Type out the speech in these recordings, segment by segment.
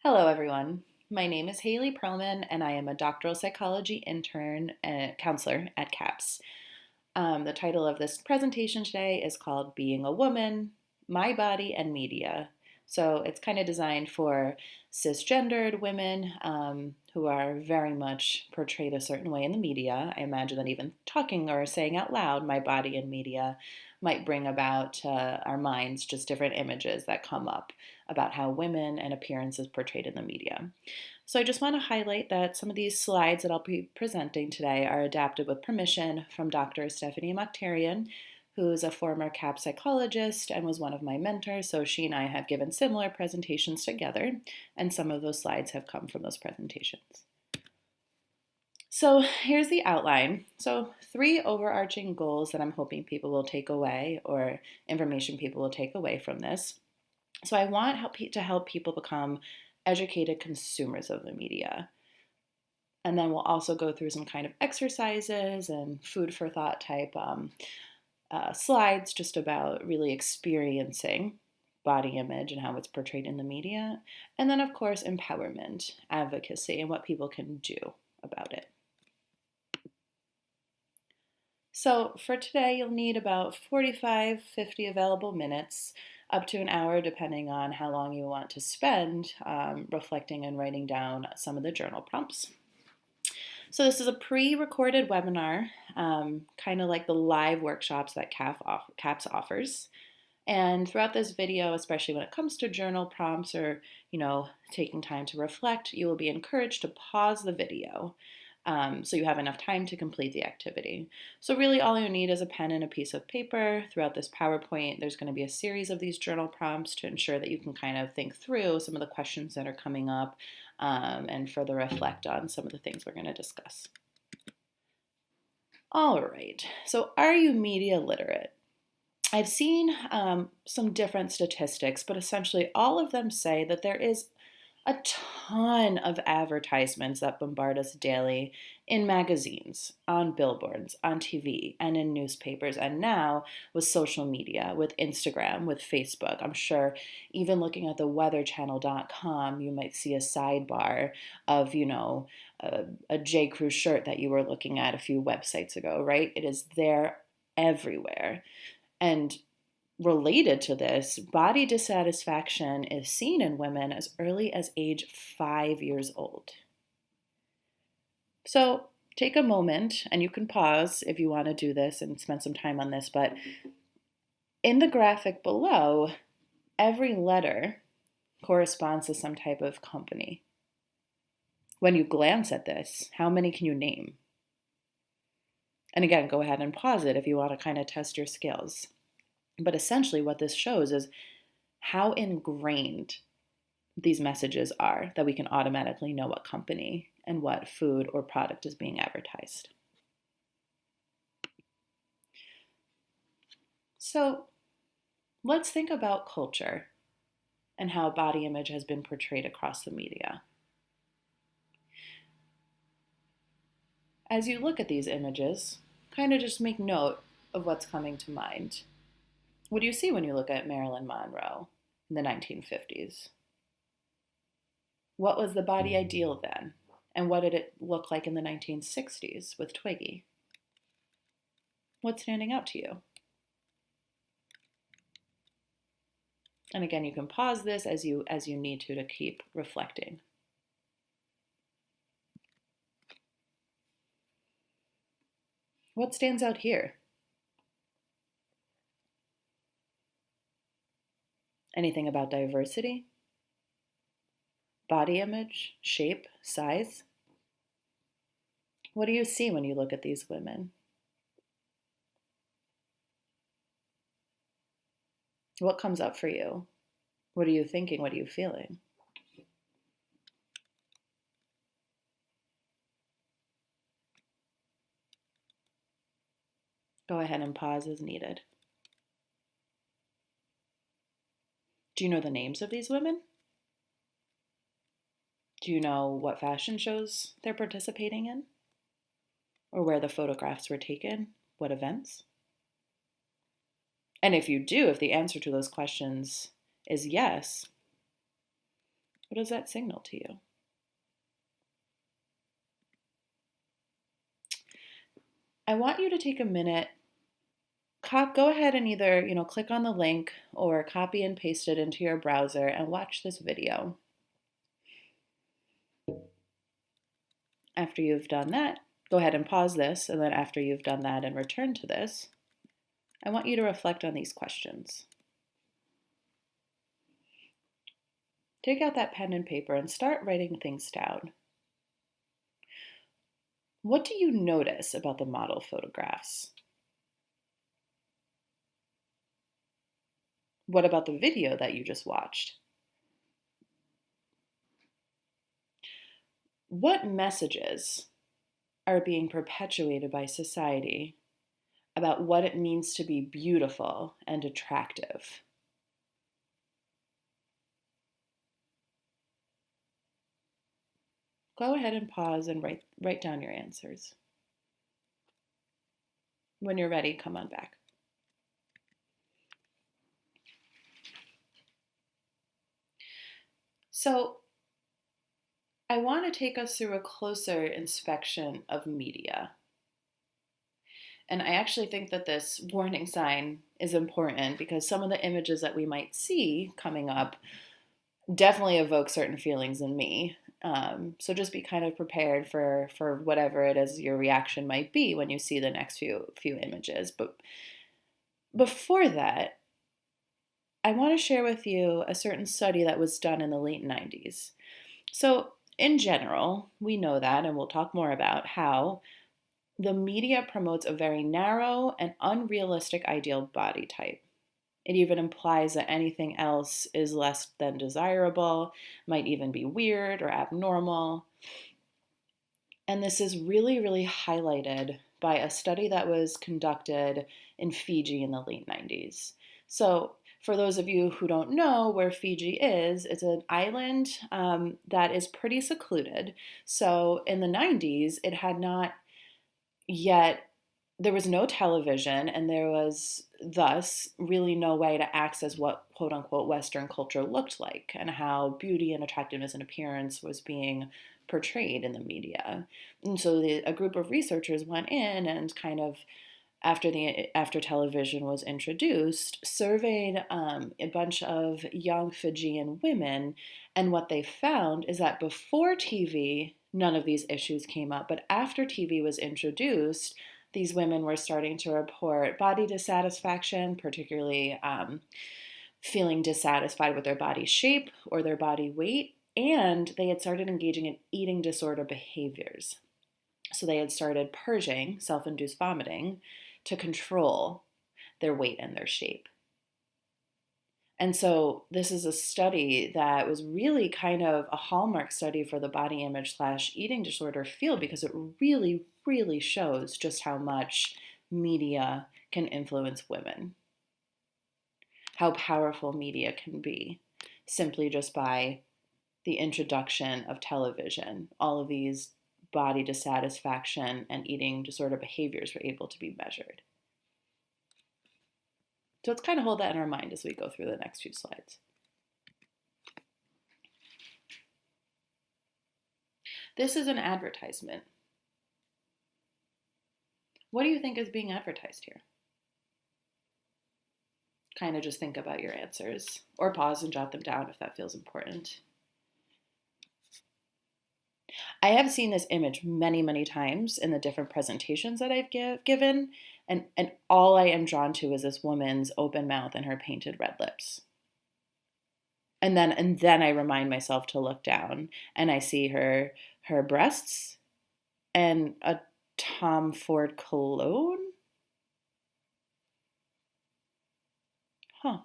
Hello, everyone. My name is Haley Perlman, and I am a doctoral psychology intern and counselor at CAPS. The title of this presentation today is called Being a Woman, My Body and Media. So it's kind of designed for cisgendered women who are very much portrayed a certain way in the media. I imagine that even talking or saying out loud, my body and media, might bring about to our minds just different images that come up about how women and appearance is portrayed in the media. So I just want to highlight that some of these slides that I'll be presenting today are adapted with permission from Dr. Stephanie Mokhtarian, who is a former CAP psychologist and was one of my mentors. So she and I have given similar presentations together, and some of those slides have come from those presentations. So here's the outline. So 3 overarching goals that I'm hoping people will take away, or information people will take away from this. So I want to help people become educated consumers of the media. And then we'll also go through some kind of exercises and food for thought type slides just about really experiencing body image and how it's portrayed in the media. And then, of course, empowerment, advocacy, and what people can do about it. So for today, you'll need about 45, 50 available minutes, up to an hour, depending on how long you want to spend reflecting and writing down some of the journal prompts. So this is a pre-recorded webinar, kind of like the live workshops that CAPS offers. And throughout this video, especially when it comes to journal prompts or, taking time to reflect, you will be encouraged to pause the video so you have enough time to complete the activity. So really all you need is a pen and a piece of paper. Throughout this PowerPoint, there's going to be a series of these journal prompts to ensure that you can kind of think through some of the questions that are coming up and further reflect on some of the things we're going to discuss. All right, so are you media literate? I've seen some different statistics, but essentially all of them say that there is a ton of advertisements that bombard us daily in magazines, on billboards, on TV, and in newspapers, and now with social media, with Instagram, with Facebook. I'm sure even looking at the weatherchannel.com, you might see a sidebar of, a J. Crew shirt that you were looking at a few websites ago, right? It is there everywhere. And related to this, body dissatisfaction is seen in women as early as age 5 years old. So take a moment, and you can pause if you want to do this and spend some time on this, but in the graphic below, every letter corresponds to some type of company. When you glance at this, how many can you name? And again, go ahead and pause it if you want to kind of test your skills. But essentially what this shows is how ingrained these messages are that we can automatically know what company and what food or product is being advertised. So let's think about culture and how body image has been portrayed across the media. As you look at these images, kind of just make note of what's coming to mind. What do you see when you look at Marilyn Monroe in the 1950s? What was the body ideal then? And what did it look like in the 1960s with Twiggy? What's standing out to you? And again, you can pause this as you need to keep reflecting. What stands out here? Anything about diversity? Body image, shape, size? What do you see when you look at these women? What comes up for you? What are you thinking? What are you feeling? Go ahead and pause as needed. Do you know the names of these women? Do you know what fashion shows they're participating in? Or where the photographs were taken? What events? And if you do, if the answer to those questions is yes, What does that signal to you? I want you to take a minute, go ahead and either, click on the link or copy and paste it into your browser and watch this video. After you've done that, go ahead and pause this, and then after you've done that and return to this, I want you to reflect on these questions. Take out that pen and paper and start writing things down. What do you notice about the model photographs? What about the video that you just watched? What messages are being perpetuated by society about what it means to be beautiful and attractive? Go ahead and pause and write down your answers. When you're ready, come on back. So I want to take us through a closer inspection of media. And I actually think that this warning sign is important because some of the images that we might see coming up definitely evoke certain feelings in me. So just be kind of prepared for whatever it is your reaction might be when you see the next few images. But before that, I want to share with you a certain study that was done in the late 90s. So in general, we know that, and we'll talk more about how the media promotes a very narrow and unrealistic ideal body type. It even implies that anything else is less than desirable, might even be weird or abnormal. And this is really, really highlighted by a study that was conducted in Fiji in the late 90s. So, for those of you who don't know where Fiji is, it's an island that is pretty secluded. So, in the 90s, it had not yet, there was no television, and there was thus really no way to access what quote unquote Western culture looked like and how beauty and attractiveness and appearance was being portrayed in the media. And so a group of researchers went in and kind of after television was introduced, surveyed a bunch of young Fijian women, and what they found is that before TV, none of these issues came up, but after TV was introduced, these women were starting to report body dissatisfaction, particularly feeling dissatisfied with their body shape or their body weight, and they had started engaging in eating disorder behaviors. So they had started purging, self-induced vomiting, to control their weight and their shape. And so this is a study that was really kind of a hallmark study for the body image / eating disorder field because it really, really shows just how much media can influence women, how powerful media can be simply just by the introduction of television. All of these body dissatisfaction and eating disorder behaviors were able to be measured. So let's kind of hold that in our mind as we go through the next few slides. This is an advertisement. What do you think is being advertised here? Kind of just think about your answers, or pause and jot them down if that feels important. I have seen this image many, many times in the different presentations that I've given, and all I am drawn to is this woman's open mouth and her painted red lips. And then I remind myself to look down, and I see her breasts and a Tom Ford cologne. Huh.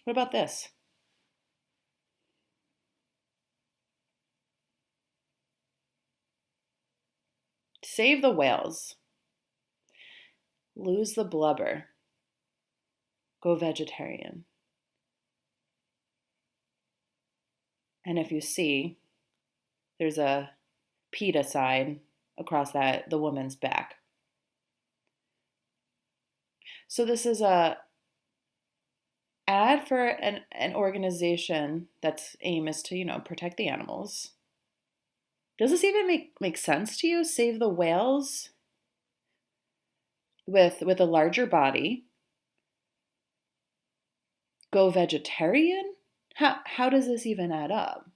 What about this? Save the whales. Lose the blubber. Go vegetarian. And if you see, there's a PETA sign across the woman's back. So this is a ad for an organization that's aim is to, protect the animals. Does this even make sense to you? Save the whales with a larger body. Go vegetarian? How does this even add up?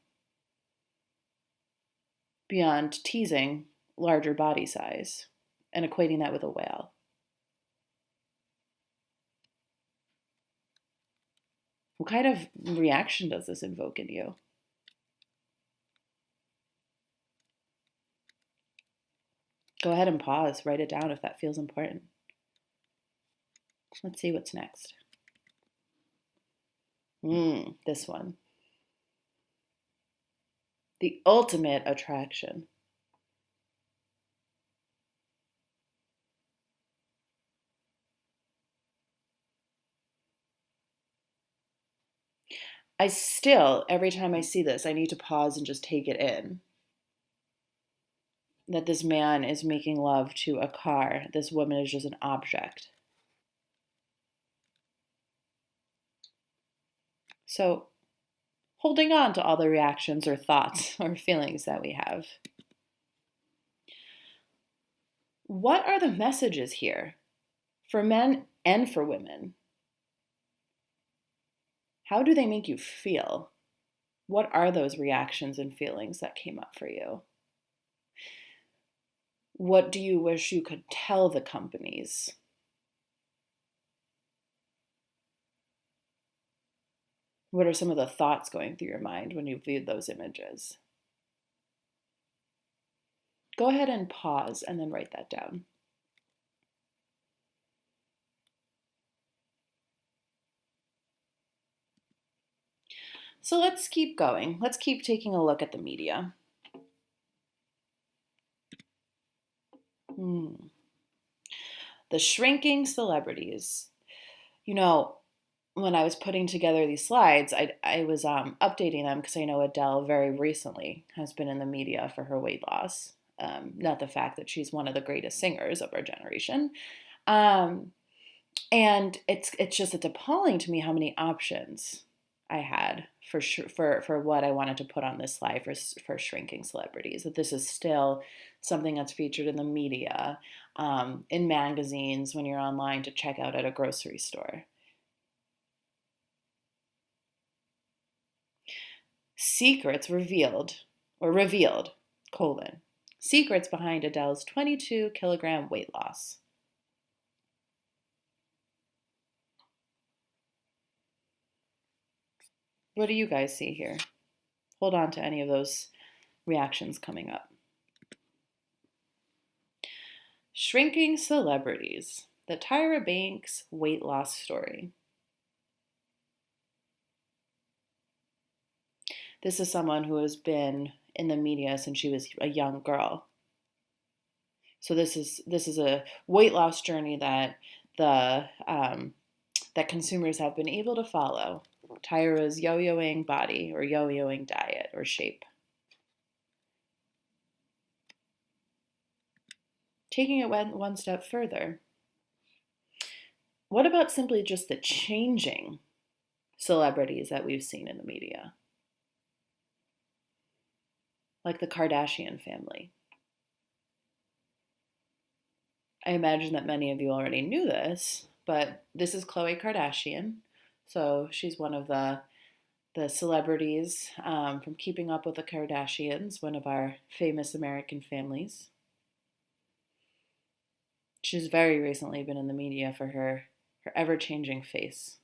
Beyond teasing larger body size and equating that with a whale. What kind of reaction does this invoke in you? Go ahead and pause, write it down if that feels important. Let's see what's next. This one. The ultimate attraction. I still, every time I see this, I need to pause and just take it in. That this man is making love to a car. This woman is just an object. So, holding on to all the reactions or thoughts or feelings that we have. What are the messages here for men and for women? How do they make you feel? What are those reactions and feelings that came up for you? What do you wish you could tell the companies? What are some of the thoughts going through your mind when you viewed those images? Go ahead and pause and then write that down. So let's keep going. Let's keep taking a look at the media. The shrinking celebrities. When I was putting together these slides, I was updating them because I know Adele very recently has been in the media for her weight loss. Not the fact that she's one of the greatest singers of our generation. And it's appalling to me how many options I had for what I wanted to put on this slide for shrinking celebrities. That this is still something that's featured in the media, in magazines, when you're online to check out at a grocery store. Secrets revealed, secrets behind Adele's 22-kilogram weight loss. What do you guys see here? Hold on to any of those reactions coming up. Shrinking celebrities, the Tyra Banks weight loss story. This is someone who has been in the media since she was a young girl. So this is a weight loss journey that that consumers have been able to follow. Tyra's yo-yoing body or yo-yoing diet or shape. Taking it one step further, what about simply just the changing celebrities that we've seen in the media? Like the Kardashian family. I imagine that many of you already knew this, but this is Khloe Kardashian. So she's one of the celebrities from Keeping Up with the Kardashians, one of our famous American families. She's very recently been in the media for her ever-changing face.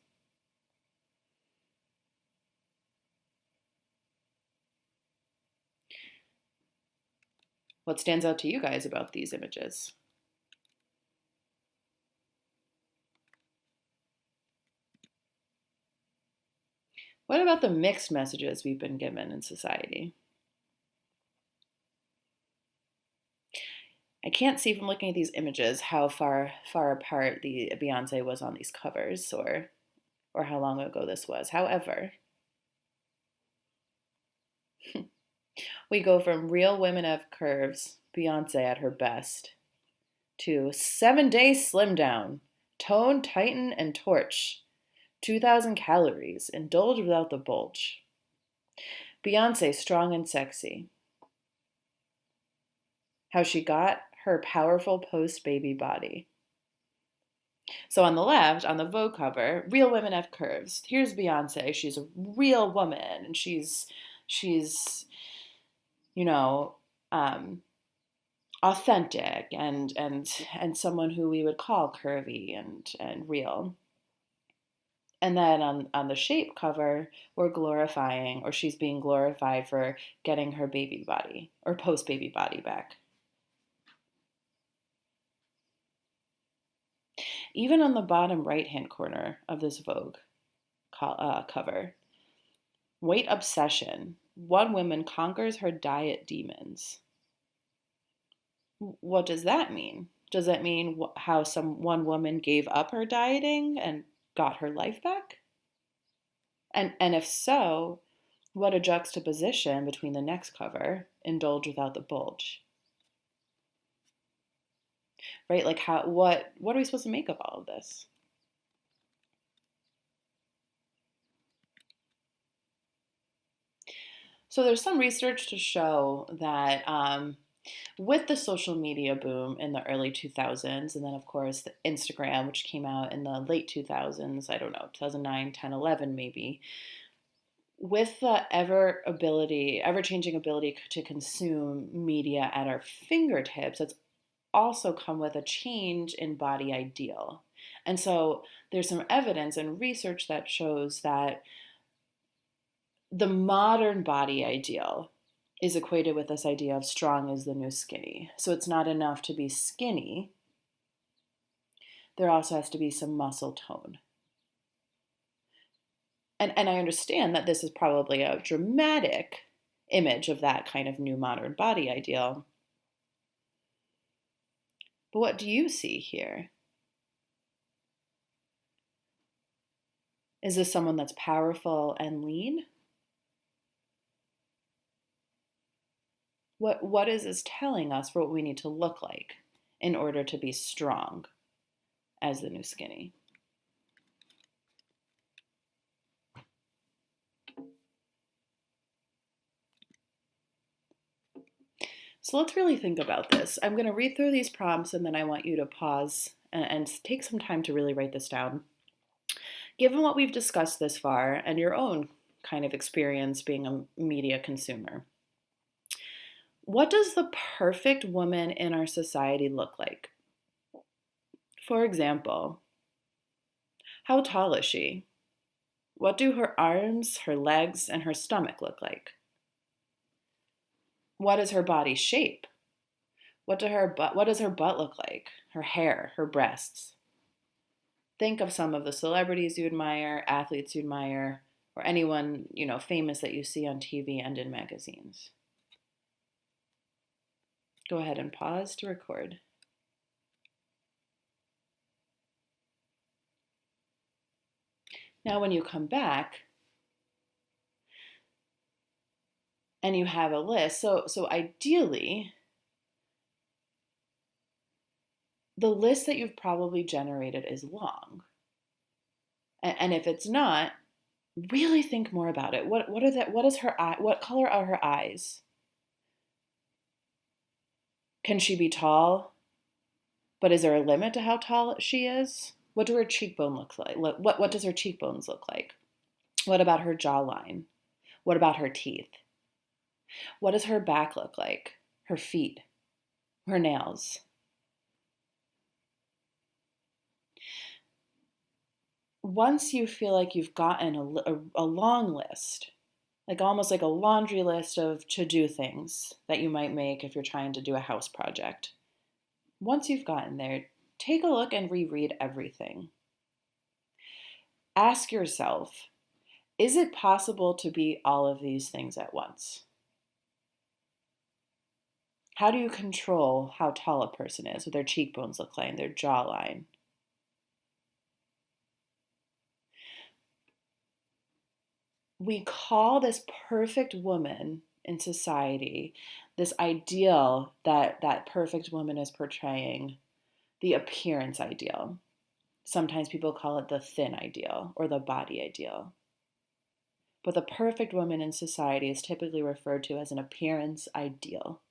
What stands out to you guys about these images? What about the mixed messages we've been given in society? I can't see from looking at these images how far apart the Beyonce was on these covers or how long ago this was. However, we go from Real Women Have Curves, Beyonce at her best, to 7 Day Slim Down, Tone, tighten, and torch. 2,000 calories. Indulge without the bulge. Beyonce, strong and sexy. How she got her powerful post-baby body. So on the left, on the Vogue cover, real women have curves. Here's Beyonce. She's a real woman, and she's you know um, authentic and someone who we would call curvy and real. And then on the Shape cover, we're glorifying, or she's being glorified for getting her baby body or post baby body back. Even on the bottom right hand corner of this Vogue cover, weight obsession. One woman conquers her diet demons. What does that mean? Does that mean how one woman gave up her dieting and got her life back? And if so, what a juxtaposition between the next cover, Indulge Without the Bulge. Right? Like what are we supposed to make of all of this? So there's some research to show that with the social media boom in the early 2000s, and then of course the Instagram, which came out in the late 2000s, I don't know, 2009, 10, 11 maybe, with the ever changing ability to consume media at our fingertips, it's also come with a change in body ideal. And so there's some evidence and research that shows that the modern body ideal is equated with this idea of strong is the new skinny. So it's not enough to be skinny. There also has to be some muscle tone. And I understand that this is probably a dramatic image of that kind of new modern body ideal. But what do you see here? Is this someone that's powerful and lean? What is this telling us for what we need to look like in order to be strong as the new skinny? So let's really think about this. I'm going to read through these prompts and then I want you to pause and take some time to really write this down. Given what we've discussed this far and your own kind of experience being a media consumer, what does the perfect woman in our society look like? For example, how tall is she? What do her arms, her legs, and her stomach look like? What is her body shape? What does her butt look like? Her hair, her breasts. Think of some of the celebrities you admire, athletes you admire, or anyone, famous that you see on TV and in magazines. Go ahead and pause to record. Now, when you come back and you have a list, so ideally, the list that you've probably generated is long. And if it's not, really think more about it. What is her eye? What color are her eyes? Can she be tall? But is there a limit to how tall she is? What do her cheekbone look like? What does her cheekbones look like? What about her jawline? What about her teeth? What does her back look like? Her feet? Her nails? Once you feel like you've gotten a long list, like almost like a laundry list of to-do things that you might make if you're trying to do a house project. Once you've gotten there, take a look and reread everything. Ask yourself, is it possible to be all of these things at once? How do you control how tall a person is, what their cheekbones look like, their jawline? We call this perfect woman in society, this ideal that perfect woman is portraying, the appearance ideal. Sometimes people call it the thin ideal or the body ideal. But the perfect woman in society is typically referred to as an appearance ideal.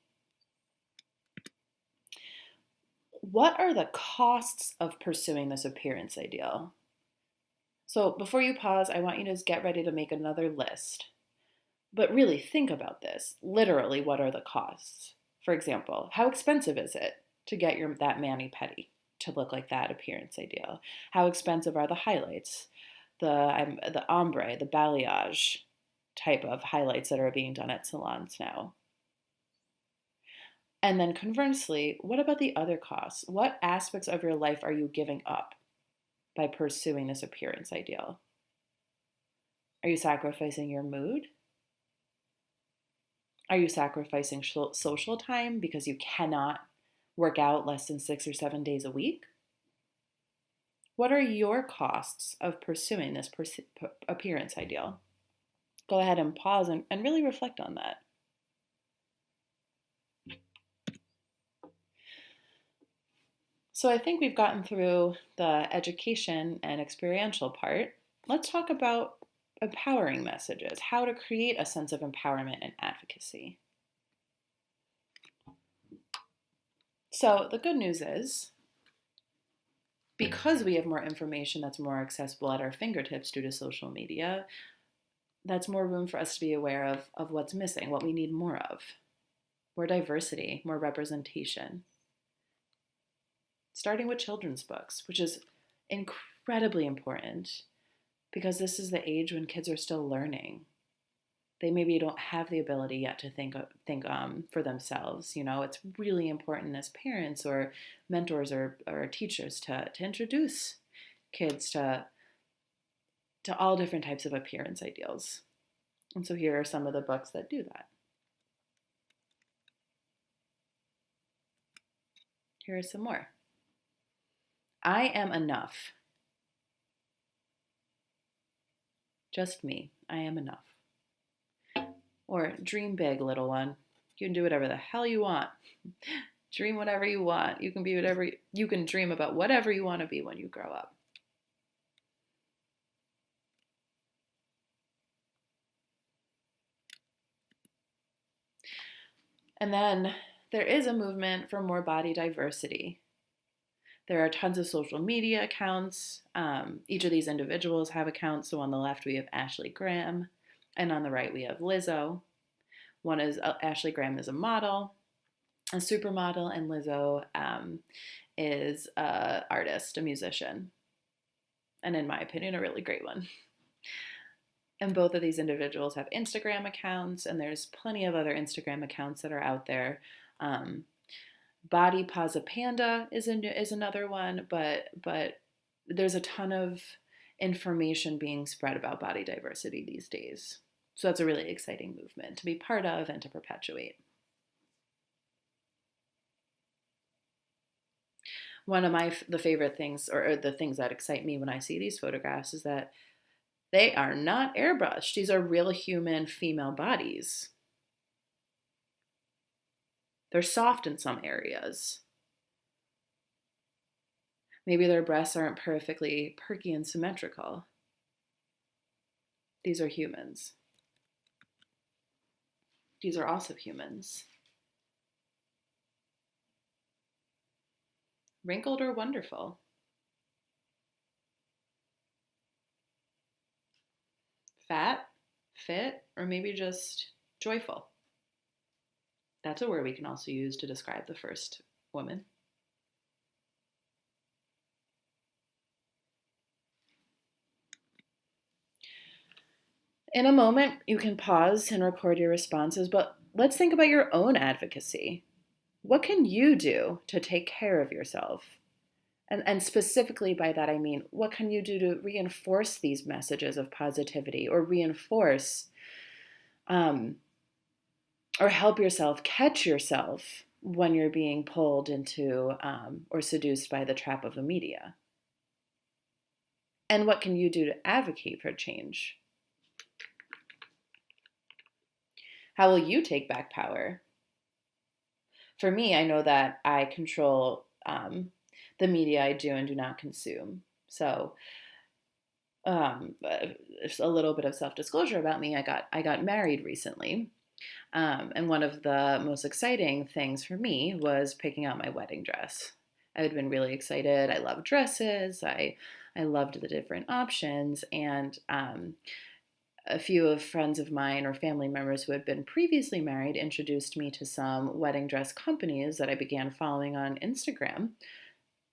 What are the costs of pursuing this appearance ideal? So before you pause, I want you to just get ready to make another list. But really think about this. Literally, what are the costs? For example, how expensive is it to get that mani-pedi to look like that appearance ideal? How expensive are the highlights? The ombre, the balayage type of highlights that are being done at salons now. And then conversely, what about the other costs? What aspects of your life are you giving up by pursuing this appearance ideal? Are you sacrificing your mood? Are you sacrificing social time because you cannot work out less than 6 or 7 days a week? What are your costs of pursuing this appearance ideal? Go ahead and pause and really reflect on that. So I think we've gotten through the education and experiential part. Let's talk about empowering messages, how to create a sense of empowerment and advocacy. So the good news is, because we have more information that's more accessible at our fingertips due to social media, that's more room for us to be aware of what's missing, what we need more of. More diversity, more representation. Starting with children's books, which is incredibly important because this is the age when kids are still learning. They maybe don't have the ability yet to think for themselves. You know, it's really important as parents or mentors or teachers to introduce kids to all different types of appearance ideals. And so here are some of the books that do that. Here are some more. I Am Enough. Just me. I am enough. Or Dream Big, little one. You can do whatever the hell you want. Dream whatever you want. You can dream about whatever you want to be when you grow up. And then there is a movement for more body diversity. There are tons of social media accounts. Each of these individuals have accounts. So on the left, we have Ashley Graham, and on the right, we have Lizzo. One is Ashley Graham is a model, a supermodel, and Lizzo is an artist, a musician, and in my opinion, a really great one. And both of these individuals have Instagram accounts, and there's plenty of other Instagram accounts that are out there. Body Pasa Panda is another one, but there's a ton of information being spread about body diversity these days. So that's a really exciting movement to be part of and to perpetuate. One of the favorite things, or the things that excite me when I see these photographs, is that they are not airbrushed. These are real human female bodies. They're soft in some areas. Maybe their breasts aren't perfectly perky and symmetrical. These are humans. These are also humans. Wrinkled or wonderful. Fat, fit, or maybe just joyful. That's a word we can also use to describe the first woman. In a moment, you can pause and record your responses, but let's think about your own advocacy. What can you do to take care of yourself? And specifically by that, I mean, what can you do to reinforce these messages of positivity or reinforce or help yourself catch yourself when you're being pulled into or seduced by the trap of the media? And what can you do to advocate for change? How will you take back power? For me, I know that I control the media I do and do not consume. So, just a little bit of self-disclosure about me. I got married recently, and one of the most exciting things for me was picking out my wedding dress. I had been really excited. I love dresses. I loved the different options, and a few of friends of mine or family members who had been previously married introduced me to some wedding dress companies that I began following on Instagram.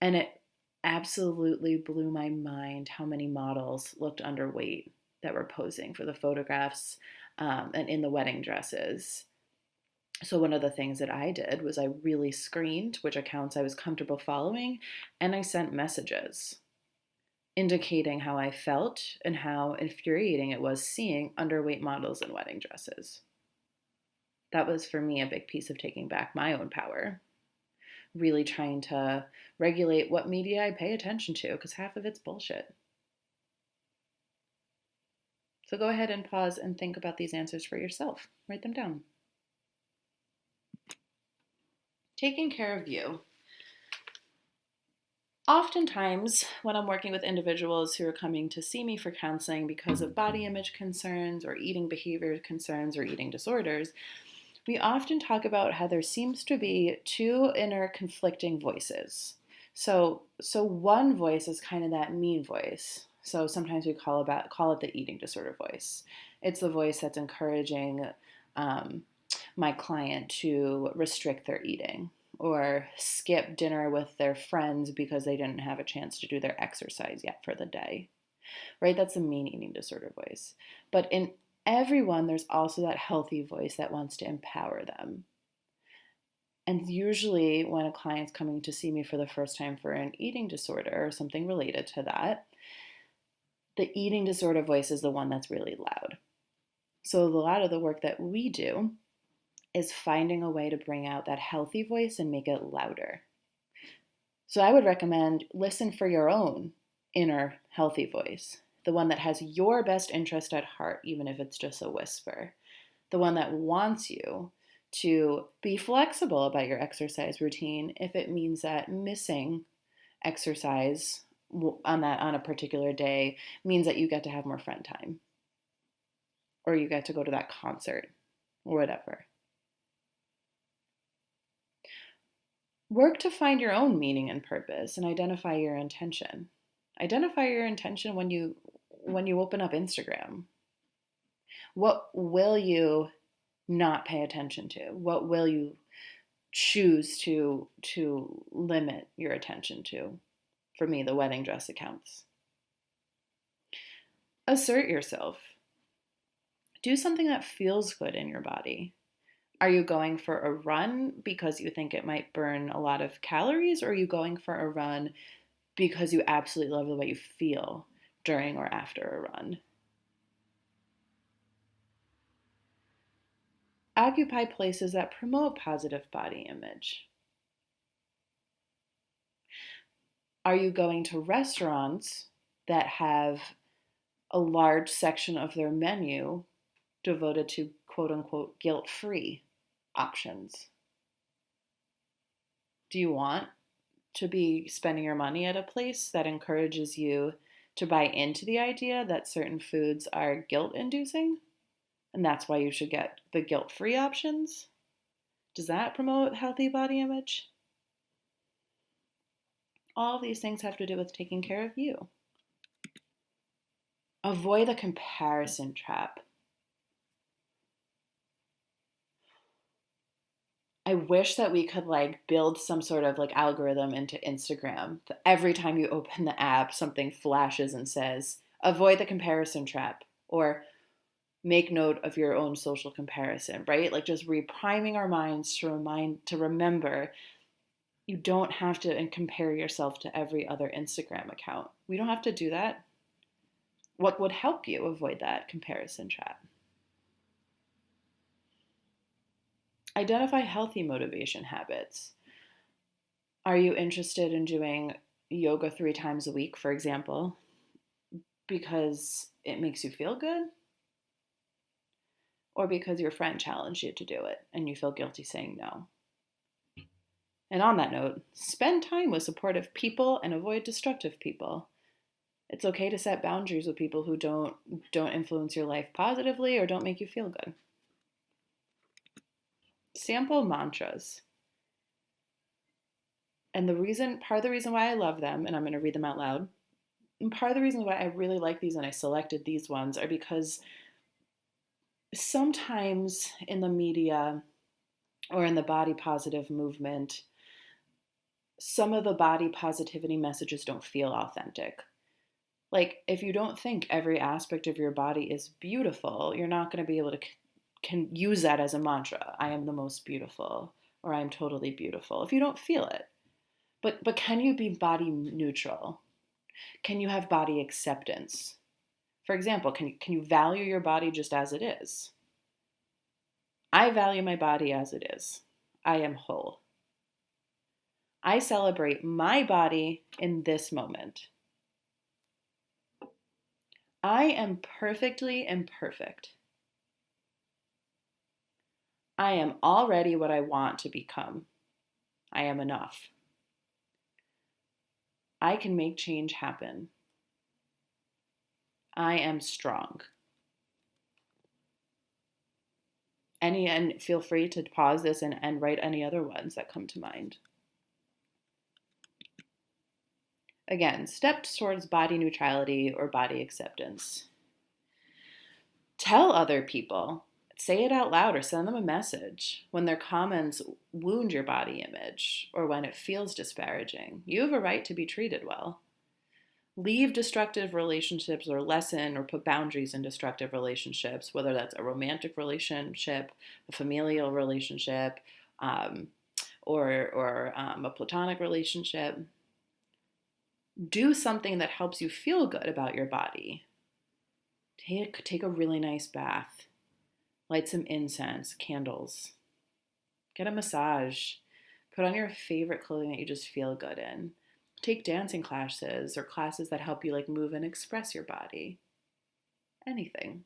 And it absolutely blew my mind how many models looked underweight that were posing for the photographs and in the wedding dresses. So, one of the things that I did was I really screened which accounts I was comfortable following, and I sent messages indicating how I felt and how infuriating it was seeing underweight models in wedding dresses. That was for me a big piece of taking back my own power, really trying to regulate what media I pay attention to because half of it's bullshit. So go ahead and pause and think about these answers for yourself. Write them down. Taking care of you. Oftentimes, when I'm working with individuals who are coming to see me for counseling because of body image concerns or eating behavior concerns or eating disorders, we often talk about how there seems to be two inner conflicting voices. So one voice is kind of that mean voice. So sometimes we call it the eating disorder voice. It's the voice that's encouraging my client to restrict their eating or skip dinner with their friends because they didn't have a chance to do their exercise yet for the day. Right? That's the mean eating disorder voice. But in everyone, there's also that healthy voice that wants to empower them. And usually, when a client's coming to see me for the first time for an eating disorder or something related to that, the eating disorder voice is the one that's really loud. So, a lot of the work that we do is finding a way to bring out that healthy voice and make it louder. So, I would recommend listen for your own inner healthy voice, the one that has your best interest at heart, even if it's just a whisper, the one that wants you to be flexible about your exercise routine if it means that missing exercise on a particular day means that you get to have more friend time or you get to go to that concert or whatever. Work to find your own meaning and purpose and identify your intention. Identify your intention when you open up Instagram. What will you not pay attention to? What will you choose to limit your attention to? For me, the wedding dress accounts. Assert yourself. Do something that feels good in your body. Are you going for a run because you think it might burn a lot of calories, or are you going for a run because you absolutely love the way you feel during or after a run? Occupy places that promote positive body image. Are you going to restaurants that have a large section of their menu devoted to quote unquote guilt-free options? Do you want to be spending your money at a place that encourages you to buy into the idea that certain foods are guilt-inducing? And that's why you should get the guilt-free options? Does that promote healthy body image? All of these things have to do with taking care of you. Avoid the comparison trap. I wish that we could build some sort of algorithm into Instagram. That every time you open the app, something flashes and says, avoid the comparison trap, or make note of your own social comparison, right? Just repriming our minds to remember you don't have to compare yourself to every other Instagram account. We don't have to do that. What would help you avoid that comparison trap? Identify healthy motivation habits. Are you interested in doing yoga 3 times a week, for example, because it makes you feel good? Or because your friend challenged you to do it and you feel guilty saying no? And on that note, spend time with supportive people and avoid destructive people. It's okay to set boundaries with people who don't influence your life positively or don't make you feel good. Sample mantras. And part of the reason why I love them, and I'm going to read them out loud, and part of the reason why I really like these and I selected these ones are because sometimes in the media or in the body positive movement, some of the body positivity messages don't feel authentic. Like, if you don't think every aspect of your body is beautiful, you're not going to be able to can use that as a mantra. I am the most beautiful, or I am totally beautiful, if you don't feel it. But can you be body neutral? Can you have body acceptance? For example, can you value your body just as it is? I value my body as it is. I am whole. I celebrate my body in this moment. I am perfectly imperfect. I am already what I want to become. I am enough. I can make change happen. I am strong. And feel free to pause this and write any other ones that come to mind. Again, steps towards body neutrality or body acceptance. Tell other people, say it out loud or send them a message when their comments wound your body image or when it feels disparaging. You have a right to be treated well. Leave destructive relationships or lessen or put boundaries in destructive relationships, whether that's a romantic relationship, a familial relationship, or a platonic relationship. Do something that helps you feel good about your body. Take a really nice bath. Light some incense, candles. Get a massage. Put on your favorite clothing that you just feel good in. Take dancing classes or classes that help you like move and express your body. Anything.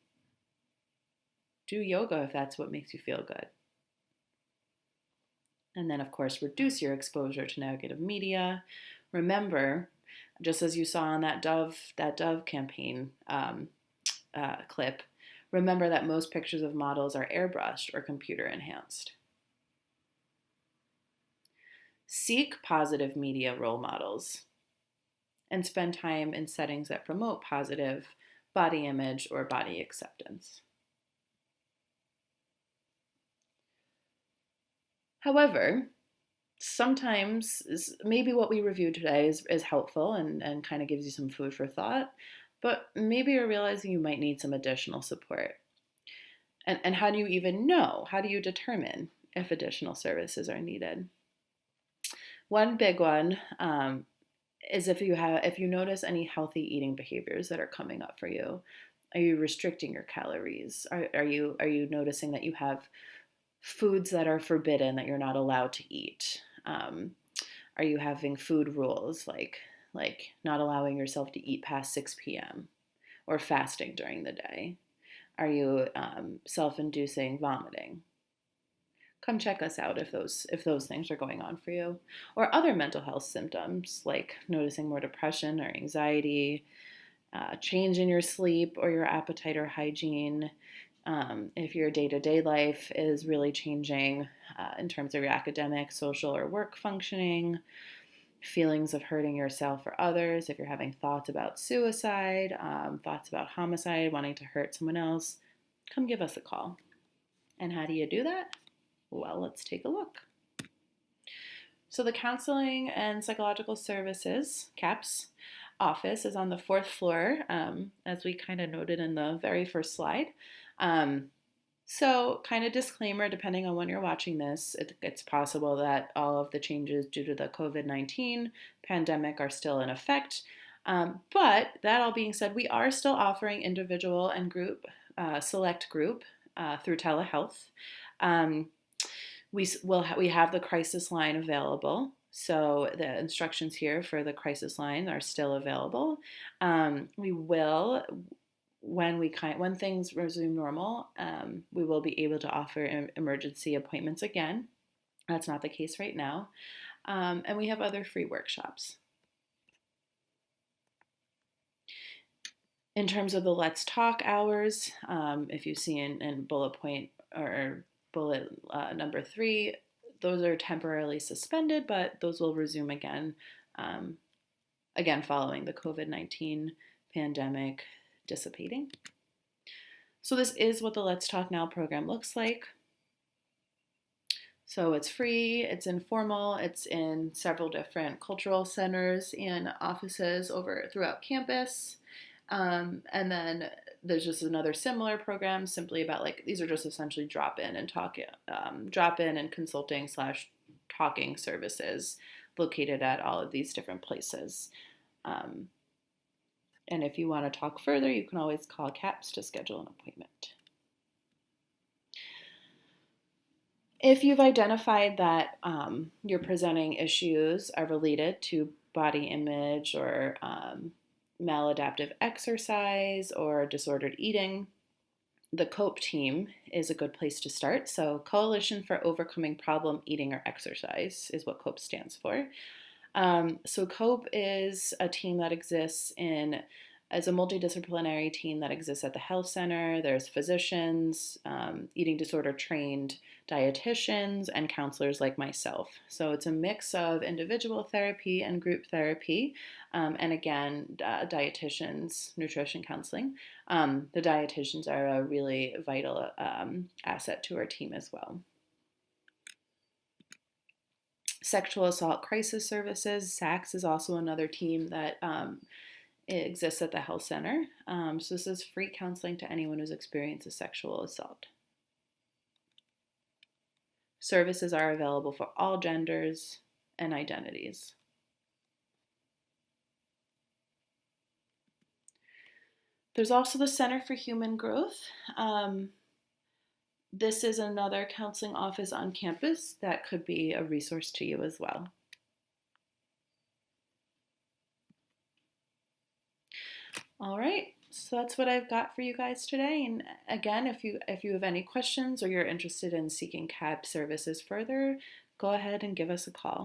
Do yoga if that's what makes you feel good. And then, of course, reduce your exposure to negative media. Remember, just as you saw on that Dove campaign clip, remember that most pictures of models are airbrushed or computer enhanced. Seek positive media role models and spend time in settings that promote positive body image or body acceptance. However, sometimes maybe what we reviewed today is helpful and kind of gives you some food for thought, but maybe you're realizing you might need some additional support. And how do you even know? How do you determine if additional services are needed? One big one is if you notice any healthy eating behaviors that are coming up for you. Are you restricting your calories? Are you noticing that you have foods that are forbidden that you're not allowed to eat? Are you having food rules like not allowing yourself to eat past 6 p.m. or fasting during the day? Are you self-inducing vomiting? Come check us out if those things are going on for you, or other mental health symptoms like noticing more depression or anxiety, change in your sleep or your appetite or hygiene. If your day-to-day life is really changing in terms of your academic, social, or work functioning, feelings of hurting yourself or others, if you're having thoughts about suicide, thoughts about homicide, wanting to hurt someone else, come give us a call. And how do you do that? Well, let's take a look. So the Counseling and Psychological Services, CAPS, office is on the fourth floor, as we kind of noted in the very first slide. So kind of disclaimer, depending on when you're watching this, it's possible that all of the changes due to the COVID-19 pandemic are still in effect. But that all being said, we are still offering individual and group, select group through telehealth. We have the crisis line available. So the instructions here for the crisis line are still available. We will, when things resume normal, we will be able to offer emergency appointments again. That's not the case right now. And we have other free workshops. In terms of the Let's Talk hours, if you see in bullet point or bullet number 3, those are temporarily suspended, but those will resume um, again following the COVID-19 pandemic dissipating. So this is what the Let's Talk Now program looks like. So it's free, it's informal, it's in several different cultural centers and offices throughout campus. And then there's just another similar program simply about like, these are just essentially drop in and consulting / talking services located at all of these different places. And if you want to talk further, you can always call CAPS to schedule an appointment. If you've identified that your presenting issues are related to body image or maladaptive exercise or disordered eating, the COPE team is a good place to start. So, Coalition for Overcoming Problem Eating or Exercise is what COPE stands for. So, COPE is a team that exists as a multidisciplinary team that exists at the health center. There's physicians, eating disorder trained dietitians, and counselors like myself. So it's a mix of individual therapy and group therapy, and again, dietitians, nutrition counseling. The dietitians are a really vital asset to our team as well. Sexual Assault Crisis Services, SACS, is also another team that it exists at the health center. So this is free counseling to anyone who's experienced a sexual assault. Services are available for all genders and identities. There's also the Center for Human Growth. This is another counseling office on campus that could be a resource to you as well. All right, so that's what I've got for you guys today. And again, if you have any questions or you're interested in seeking CAB services further, go ahead and give us a call.